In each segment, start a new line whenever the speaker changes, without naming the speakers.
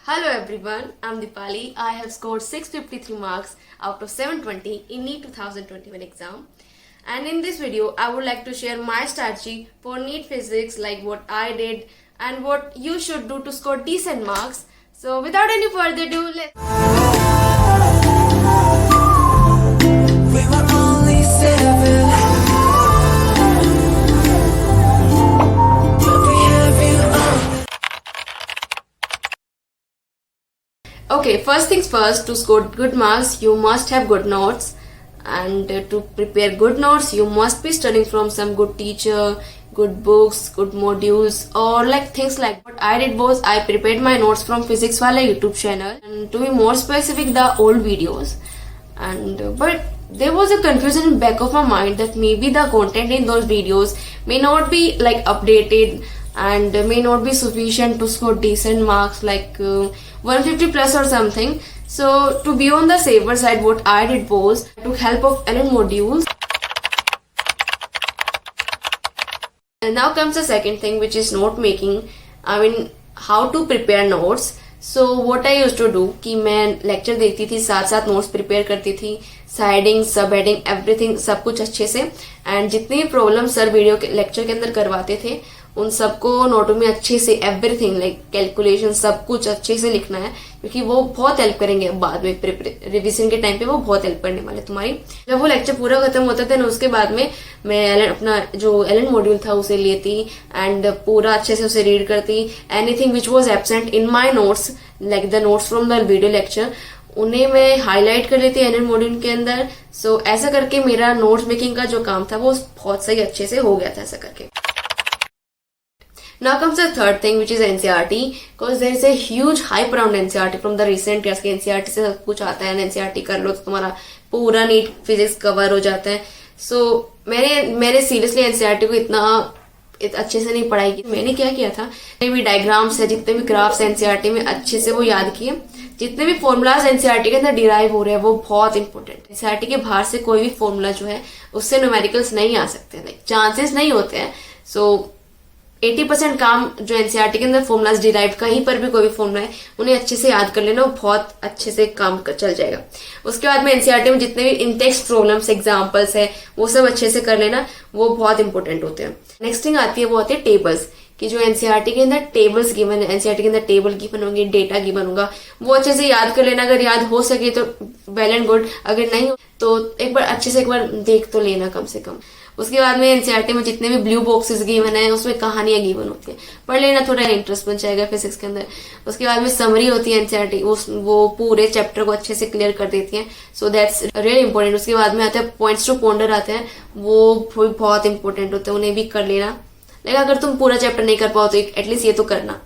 Hello everyone, I'm Dipali. I have scored 653 marks out of 720 in NEET 2021 exam. And in this video, I would like to share my strategy for NEET physics, like what I did and what you should do to score decent marks. So without any further ado, let's...
We were only 7, but we have you all.
Okay, first things first, to score good marks, you must have good notes. And to prepare good notes, you must be studying from some good teacher, good books, good modules, or like things like what I did was I prepared my notes from Physics Wala YouTube channel, and to be more specific, the old videos. And but there was a confusion in back of my mind that maybe the content in those videos may not be like updated and may not be sufficient to score decent marks like 150 plus or something. So to be on the safer side, what I did was I took help of Ellen modules. And now comes the second thing, which is note making. I mean, how to prepare notes. So what I used to do कि मैं lecture देखती थी, साथ साथ notes prepare करती थी, siding, सब heading, everything, सब कुछ अच्छे से. एंड जितनी भी प्रॉब्लम सर वीडियो के लेक्चर के अंदर करवाते थे उन सबको नोटों में अच्छे से एवरीथिंग लाइक कैलकुलेशन सब कुछ अच्छे से लिखना है, क्योंकि वो बहुत हेल्प करेंगे बाद में रिवीजन के टाइम पे. वो बहुत हेल्प करने वाले तुम्हारी. जब वो लेक्चर पूरा खत्म होता था ना, उसके बाद में मैं अपना जो एलन मॉड्यूल था उसे लेती एंड पूरा अच्छे से उसे रीड करती. Anything which was absent in my notes like the notes from the video lecture, उन्हें मैं हाईलाइट कर लेती एनएल मॉड्यूल के अंदर. सो ऐसा करके मेरा नोट्स मेकिंग का जो काम था वो बहुत सही अच्छे से हो गया था ऐसा करके. Now comes the third thing, which is NCERT, because there is a huge hype around NCERT from the recent years कि NCERT से सब कुछ आता है, NCERT कर लो तो तुम्हारा पूरा नीट फिजिक्स कवर हो जाता है. So मैंने सीरियसली NCERT को इतना अच्छे से नहीं पढ़ाई की. मैंने क्या किया था, जितने भी डायग्राम्स है, जितने भी ग्राफ्स NCERT में अच्छे से वो याद किए. जितने भी फॉर्मूलाज NCERT के अंदर डिराइव हो रहे हैं वो बहुत इंपॉर्टेंट. NCERT के बाहर से कोई भी फॉर्मूला जो है उससे न्यूमेरिकल्स नहीं आ सकते, लाइक चांसेस नहीं होते हैं. सो 80% काम जो एनसीईआरटी के अंदर फॉर्मुलाज डिराइव कहीं पर भी कोई भी फॉर्मुला है उन्हें अच्छे से याद कर लेना, वो बहुत अच्छे से काम चल जाएगा. उसके बाद में एनसीईआरटी में जितने भी इंटेक्स्ट प्रॉब्लम्स एग्जांपल्स है वो सब अच्छे से कर लेना, वो बहुत इंपॉर्टेंट होते हैं. नेक्स्ट थिंग आती है वो आती है टेबल्स, कि जो एनसीईआरटी के अंदर टेबल्स गिवन है, एनसीईआरटी के अंदर टेबल गिवन होंगे, डेटा गिवन होगा, वो अच्छे से याद कर लेना. अगर याद हो सके तो वेल एंड गुड, अगर नहीं तो एक बार अच्छे से एक बार देख तो लेना कम से कम. उसके बाद में एनसीईआरटी में जितने भी ब्लू बॉक्सेस गिवन है उसमें कहानियां गिवन होती है, पढ़ लेना, थोड़ा इंटरेस्ट बन जाएगा फिजिक्स के अंदर. उसके बाद में समरी होती है एनसीईआरटी, वो पूरे चैप्टर को अच्छे से क्लियर कर देती है. So that's really important. उसके बाद में आते हैं पॉइंट्स टू पॉन्डर आते हैं, वो भी बहुत इंपॉर्टेंट होते हैं, उन्हें भी कर लेना. लेकिन अगर तुम पूरा चैप्टर नहीं कर पाओ तो एटलीस्ट ये तो करना.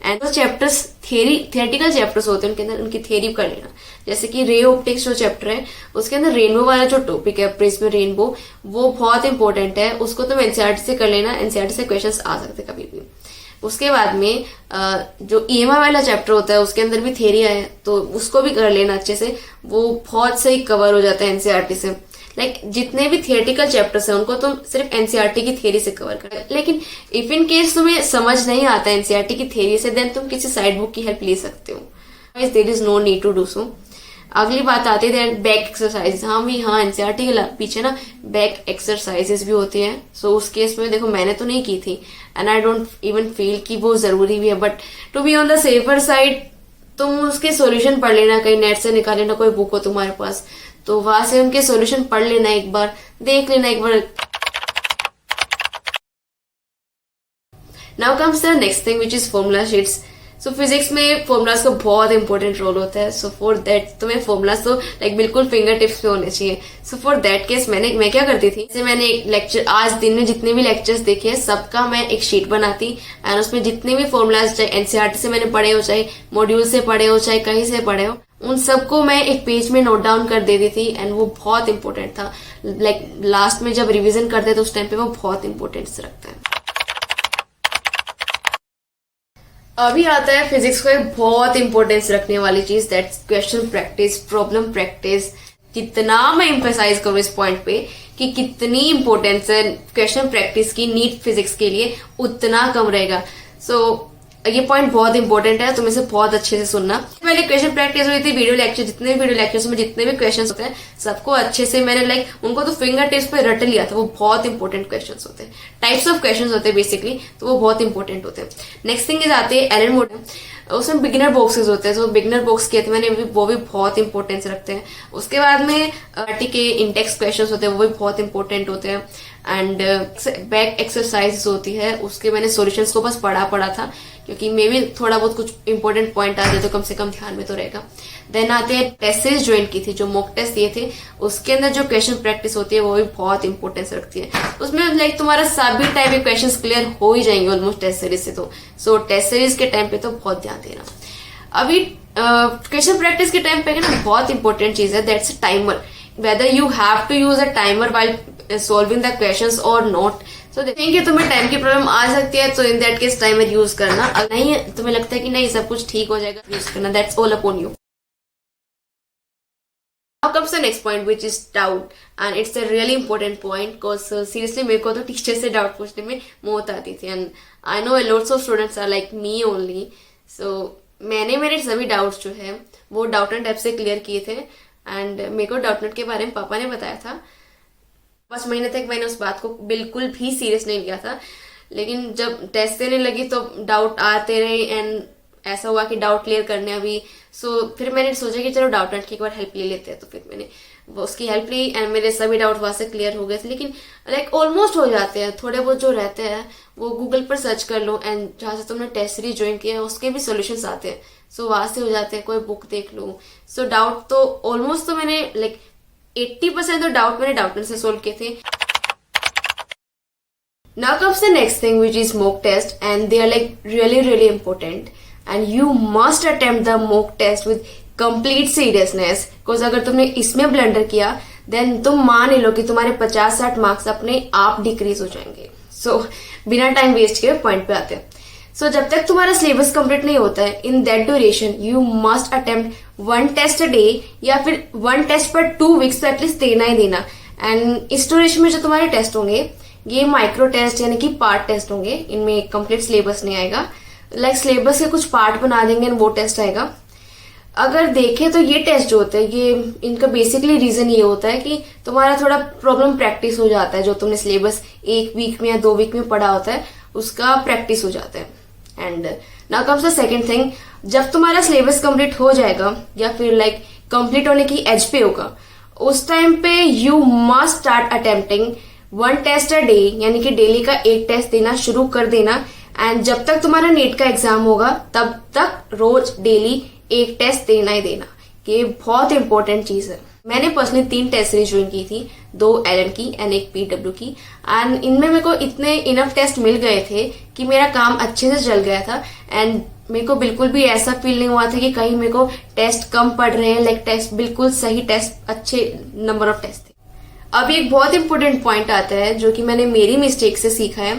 एंड तो चैप्टर्स थियरिटिकल चैप्टर्स होते हैं, उनके अंदर उनकी थियरी कर लेना. जैसे कि रे ऑप्टिक्स जो चैप्टर है उसके अंदर रेनबो वाला जो टॉपिक है, प्रिज्म रेनबो, वो बहुत इंपॉर्टेंट है. उसको तुम एनसीईआरटी से कर लेना, एनसीईआरटी से क्वेश्चंस आ सकते कभी भी. उसके बाद में जो ईएमआई वाला चैप्टर होता है उसके अंदर भी थियरी है, तो उसको भी कर लेना अच्छे से, वो बहुत सही कवर हो जाता है एनसीईआरटी से. लाइक जितने भी थियरिटिकल चैप्टर्स हैं उनको तुम सिर्फ एनसीईआरटी की थियरी से कवर कर. लेकिन इफ इन केस तुम्हें समझ नहीं आता एनसीईआरटी की थियरी से, देन तुम किसी साइड बुक की हेल्प ले सकते हो. There is no need to do so. अगली बात आती है बैक एक्सरसाइज. हाँ एनसीईआरटी के पीछे ना बैक एक्सरसाइजेस भी होती है. सो उस केस में देखो मैंने तो नहीं की थी and I don't even feel कि वो जरूरी भी है, but to be on the safer side तुम उसके सॉल्यूशन पढ़ लेना, कहीं नेट से निकाल लेना, कोई बुक हो तुम्हारे पास तो वहां से उनके सॉल्यूशन पढ़ लेना, एक बार देख लेना एक बार. Now comes the next thing which is formula sheets. So physics में फॉर्मूलाज का बहुत इंपॉर्टेंट रोल होता है. सो फॉर दैट तुम्हें फॉर्मूलाज तो लाइक बिल्कुल फिंगर टिप्स पे होने चाहिए. सो फॉर दैट केस मैं क्या करती थी, जैसे मैंने एक लेक्चर आज दिन में जितने भी लेक्चर्स देखे सबका मैं एक शीट बनाती एंड उसमें जितने भी फॉर्मूलाज चाहे एनसीईआरटी से मैंने पढ़े हो, चाहे मॉड्यूल से पढ़े हो, चाहे कहीं से पढ़े हो, उन सबको मैं एक पेज में नोट डाउन कर देती थी. एंड वो बहुत इंपॉर्टेंट था. लाइक लास्ट में जब रिवीजन करते थे उस टाइम पे वो बहुत इंपॉर्टेंस रखता है. अभी आता है फिजिक्स को एक बहुत इंपॉर्टेंस रखने वाली चीज, that's question practice, problem practice. कितना मैं एम्फेसाइज करूं इस पॉइंट पे कि कितनी इंपॉर्टेंस है क्वेश्चन प्रैक्टिस की नीट फिजिक्स के लिए, उतना कम रहेगा. सो ये पॉइंट बहुत इंपॉर्टेंट है, तुम इसे बहुत अच्छे से सुनना। पहले क्वेश्चन प्रैक्टिस हुई थी वीडियो लेक्चर, जितने भी वीडियो लेक्चर्स में जितने भी क्वेश्चन होते हैं सबको अच्छे से मैंने उनको तो फिंगर टिप्स पे रट लिया था। वो बहुत इंपॉर्टेंट क्वेश्चन होते हैं, टाइप्स ऑफ क्वेश्चन होते हैं बेसिकली, तो वो बहुत इंपॉर्टेंट होते हैं। नेक्स्ट थिंग इज आते हैं एरर मोड, उसमें बिगिनर बॉक्सेस होते हैं, तो बिगिनर बॉक्स किए थे मैंने, वो भी बहुत इंपॉर्टेंस रखते हैं। उसके बाद में के इंडेक्स क्वेश्चंस होते हैं, वो भी बहुत इंपॉर्टेंट होते हैं। एंड बैक एक्सरसाइज होती है, उसके मैंने सॉल्यूशंस को बस पढ़ा था, क्योंकि मे भी थोड़ा बहुत कुछ इंपॉर्टेंट पॉइंट आ जाए तो कम से कम ध्यान में तो रहेगा। देन आते हैं टेस्ट सीरीज ज्वाइन की थी, जो मॉक टेस्ट दिए थे, उसके अंदर जो क्वेश्चन प्रैक्टिस होती है वो भी बहुत इंपॉर्टेंस रखती है। उसमें तुम्हारा सभी टाइप के क्वेश्चन क्लियर हो ही जाएंगे ऑलमोस्ट टेस्ट सीरीज से। तो सो टेस्ट सीरीज के टाइम पे तो बहुत ध्यान देना। अभी क्वेश्चन प्रैक्टिस के टाइम पे ना बहुत इंपॉर्टेंट चीज है, that's a timer, whether you have to use a timer while solving the questions और नॉट। सो देखेंगे तुम्हें टाइम की प्रॉब्लम आ सकती है, तो in that case timer use करना। अगर नहीं तुम्हें लगता है कि नहीं सब कुछ ठीक हो जाएगा, यूज करना, that's all upon you. Now comes the next point, which is doubt, and it's a really important point because seriously मेरे को तो टीचर से डाउट पूछने में मौत आती थी, and I know lots of students are like me only. So मैंने मेरे सभी डाउट्स जो है वो डाउटनेट ऐप से क्लियर किए थे, एंड मेरे को डाउटनेट के बारे में पापा ने बताया था। 5 महीने तक मैंने उस बात को बिल्कुल भी सीरियस नहीं लिया था, लेकिन जब टेस्ट देने लगी तो डाउट आते रहे, एंड ऐसा हुआ कि डाउट क्लियर करने अभी। सो फिर मैंने सोचा कि चलो डाउटनेट की एक बार हेल्प ले लेते हैं, तो फिर मैंने वो उसकी हेल्प ली, एंड मेरे सभी डाउट वहां से क्लियर हो गए थे। लेकिन ऑलमोस्ट हो जाते हैं, थोड़े बहुत जो रहते हैं वो गूगल पर सर्च कर लो, एंड जहां से तुमने टेस्ट सीरीज ज्वाइन किया है उसके भी सोल्यूशंस आते हैं, सो वहां से हो जाते हैं। कोई बुक देख लो। सो डाउट तो ऑलमोस्ट तो मैंने 80% तो डाउट मैंने डाउटनेट से सोल्व किए थे। Now comes the next thing, which is mock test, and they are really important, and you must attempt the mock test with complete seriousness, because अगर तुमने इसमें ब्लंडर किया देन तुम मान ही लो कि तुम्हारे 50-60 मार्क्स अपने आप डिक्रीज हो जाएंगे। सो बिना टाइम वेस्ट किए पॉइंट पे आते हैं। सो जब तक तुम्हारा सिलेबस कंप्लीट नहीं होता है, in that duration you must attempt 1 test a day, या फिर 1 टेस्ट पर 2 वीक्स तो एटलीस्ट देना ही देना। एंड इस ड्यूरेशन में जो तुम्हारे टेस्ट होंगे ये माइक्रो टेस्ट यानी कि पार्ट टेस्ट होंगे, इनमें कंप्लीट सिलेबस नहीं आएगा। सिलेबस के कुछ पार्ट बना देंगे एंड वो टेस्ट आएगा। अगर देखें तो ये टेस्ट जो होते हैं ये इनका बेसिकली रीजन ये होता है कि तुम्हारा थोड़ा प्रॉब्लम प्रैक्टिस हो जाता है, जो तुमने सिलेबस 1 वीक में या 2 वीक में पढ़ा होता है उसका प्रैक्टिस हो जाता है। And now comes the second thing, जब तुम्हारा सिलेबस कंप्लीट हो जाएगा या फिर कंप्लीट होने की एज पे होगा, उस टाइम पे you must start attempting 1 test a day, यानी कि डेली का 1 टेस्ट देना शुरू कर देना। एंड जब तक तुम्हारा नीट का एग्जाम होगा तब तक रोज डेली 1 टेस्ट देना ही देना। ये बहुत इंपॉर्टेंट चीज है। मैंने पर्सनली 3 टेस्ट सीरीज ज्वाइन की थी, 2 एलएन की एंड 1 पीडब्ल्यू की, एंड इनमें मेरे को इतने इनफ टेस्ट मिल गए थे कि मेरा काम अच्छे से चल गया था, एंड मेरे को बिल्कुल भी ऐसा फील नहीं हुआ था कि कहीं मेरे को टेस्ट कम पड़ रहे हैं। टेस्ट बिल्कुल सही टेस्ट, अच्छे नंबर ऑफ टेस्ट थे। अब एक बहुत इंपॉर्टेंट पॉइंट आता है जो कि मैंने मेरी मिस्टेक से सीखा है,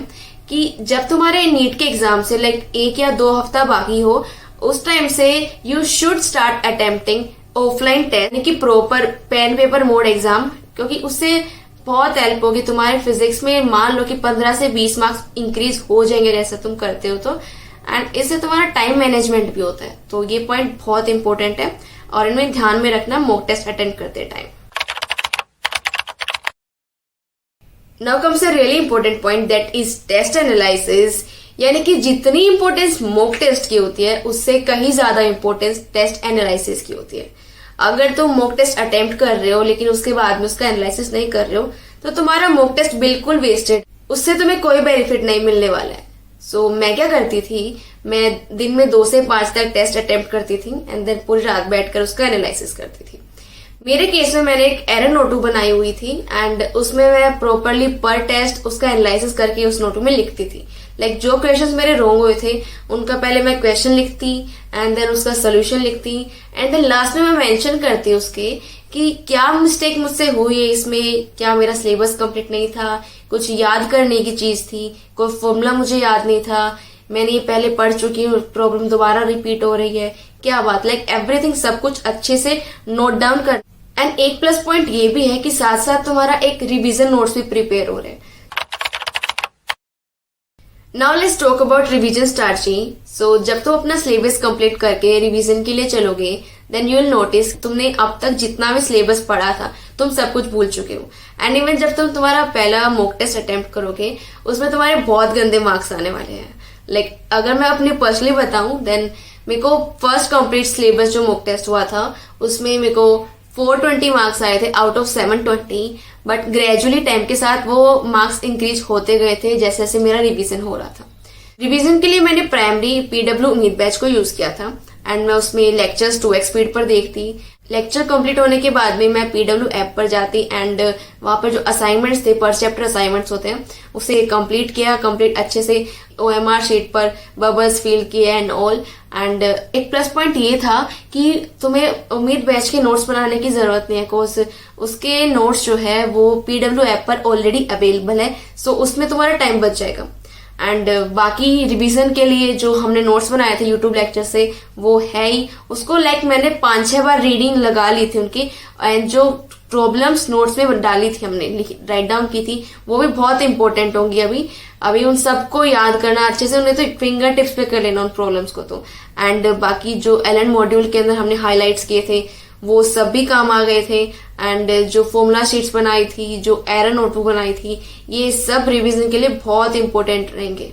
कि जब तुम्हारे नीट के एग्जाम से 1 या 2 हफ्ता बाकी हो, उस टाइम से you should start attempting offline test, यानी कि proper pen paper mode exam, क्योंकि उससे बहुत हेल्प होगी तुम्हारे फिजिक्स में। मान लो कि 15 से 20 मार्क्स इंक्रीज हो जाएंगे जैसा तुम करते हो तो, एंड इससे तुम्हारा टाइम मैनेजमेंट भी होता है। तो ये पॉइंट बहुत इंपॉर्टेंट है और इनमें ध्यान में रखना मॉक टेस्ट अटेंड करते time. Now comes a really important point, that is test analysis, यानी कि जितनी इंपॉर्टेंस मॉक टेस्ट की होती है उससे कहीं ज्यादा इंपॉर्टेंस टेस्ट एनालिसिस की होती है। अगर तुम मॉक टेस्ट अटेम्प्ट कर रहे हो लेकिन उसके बाद में उसका एनालिसिस नहीं कर रहे हो तो तुम्हारा मॉक टेस्ट बिल्कुल वेस्टेड, उससे तुम्हें कोई बेनिफिट नहीं मिलने वाला है। सो मैं क्या करती थी, मैं दिन में 2 से 5 तक टेस्ट अटेम्प्ट करती थी एंड देन पूरी रात बैठकर उसका एनालिसिस करती थी। मेरे केस में मैंने एक एरर नोटू बनाई हुई थी एंड उसमें मैं प्रॉपरली पर टेस्ट उसका एनालिसिस करके उस नोटू में लिखती थी। जो क्वेश्चंस मेरे रॉन्ग हुए थे उनका पहले मैं क्वेश्चन लिखती एंड देन उसका सोल्यूशन लिखती एंड देन लास्ट में मैं मेंशन करती उसके कि क्या मिस्टेक मुझसे हुई है इसमें, क्या मेरा सिलेबस कंप्लीट नहीं था, कुछ याद करने की चीज थी, कोई फॉर्मूला मुझे याद नहीं था, मैंने ये पहले पढ़ चुकी हूँ, प्रॉब्लम दोबारा रिपीट हो रही है, क्या बात, एवरीथिंग सब कुछ अच्छे से नोट डाउन कर। एंड एक प्लस पॉइंट ये भी है कि साथ साथ तुम्हारा एक रिवीजन नोट्स भी प्रिपेयर हो रहे हैं। Now let's talk about revision strategy. So जब तुम अपना सिलेबस कंप्लीट करके रिवीजन के लिए चलोगे, देन यू विल नोटिस तुमने अब तक जितना भी सिलेबस पढ़ा था तुम सब कुछ भूल चुके हो। एंड इवन जब तुम तुम्हारा पहला मॉक टेस्ट अटेम्प्ट करोगे उसमें तुम्हारे बहुत गंदे मार्क्स आने वाले हैं। लाइक अगर मैं अपनी पर्सनली बताऊं, देन मेरे को फर्स्ट कंप्लीट सिलेबस जो मॉक टेस्ट हुआ था उसमें मेरे को 420 मार्क्स आए थे out of 720, but gradually time के साथ वो मार्क्स इंक्रीज होते गए थे जैसे जैसे मेरा रिवीजन हो रहा था। रिवीजन के लिए मैंने प्राइमरी पीडब्ल्यू उम्मीद बैच को यूज किया था एंड मैं उसमें लेक्चर्स 2x स्पीड पर देखती। लेक्चर कंप्लीट होने के बाद में मैं पीडब्ल्यू ऐप पर जाती एंड वहां पर जो असाइनमेंट्स थे, पर चैप्टर असाइनमेंट्स होते हैं, उसे कंप्लीट किया। कंप्लीट अच्छे से OMR शीट पर बबल्स फिल किए एंड ऑल। एंड एक प्लस पॉइंट ये था कि तुम्हें उम्मीद बैच के नोट्स बनाने की जरूरत नहीं है, बिकॉज उसके नोट्स जो है वो पीडब्ल्यू ऐप पर ऑलरेडी अवेलेबल है, सो उसमें तुम्हारा टाइम बच जाएगा। एंड बाकी रिवीजन के लिए जो हमने नोट्स बनाए थे यूट्यूब लेक्चर से वो है ही, उसको मैंने 5-6 बार रीडिंग लगा ली थी उनकी। एंड जो प्रॉब्लम्स नोट्स में डाली थी, हमने राइट डाउन की थी, वो भी बहुत इंपॉर्टेंट होंगी। अभी उन सबको याद करना अच्छे से, उन्हें तो फिंगर टिप्स पे कर लेना उन प्रॉब्लम्स को तो। एंड बाकी जो एलन मॉड्यूल के अंदर हमने हाईलाइट्स किए थे वो सब भी काम आ गए थे। एंड जो फॉर्मूला शीट्स बनाई थी, जो एरर नोटबुक बनाई थी, ये सब रिवीजन के लिए बहुत इंपॉर्टेंट रहेंगे।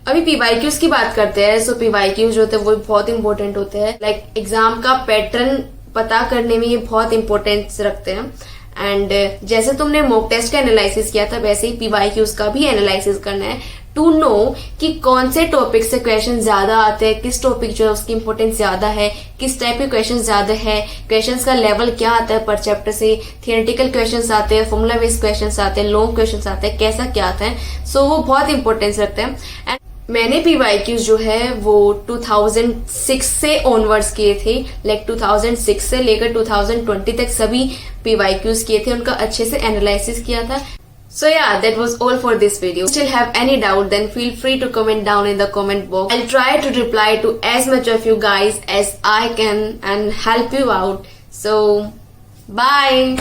अभी PYQs की बात करते हैं। सो PYQs जो होते हैं वो बहुत इंपॉर्टेंट होते हैं। लाइक एग्जाम का पैटर्न पता करने में ये बहुत इंपॉर्टेंस रखते हैं। एंड जैसे तुमने मॉक टेस्ट का एनालिसिस किया था वैसे ही PYQs का भी एनालिसिस करना है टू नो कि कौन से टॉपिक से क्वेश्चन ज्यादा आते हैं, किस टॉपिक जो है उसकी इंपॉर्टेंस ज्यादा है, किस टाइप के क्वेश्चन ज्यादा है, क्वेश्चंस का लेवल क्या आता है पर चैप्टर से, थियोरेटिकल क्वेश्चंस आते हैं, फॉर्मूला बेस्ड क्वेश्चंस आते हैं, लॉन्ग क्वेश्चंस आते हैं, कैसा क्या आता है। सो वो बहुत इंपॉर्टेंस रखते हैं। एंड मैंने PYQs जो है वो 2006 से ऑनवर्ड्स किए थे। लाइक 2006 से लेकर 2020 तक सभी PYQs किए थे, उनका अच्छे से एनालिसिस किया था। So yeah, that was all for this video. Still have any doubt, then feel free to comment down in the comment box. I'll try to reply to as much of you guys as I can and help you out. So, bye!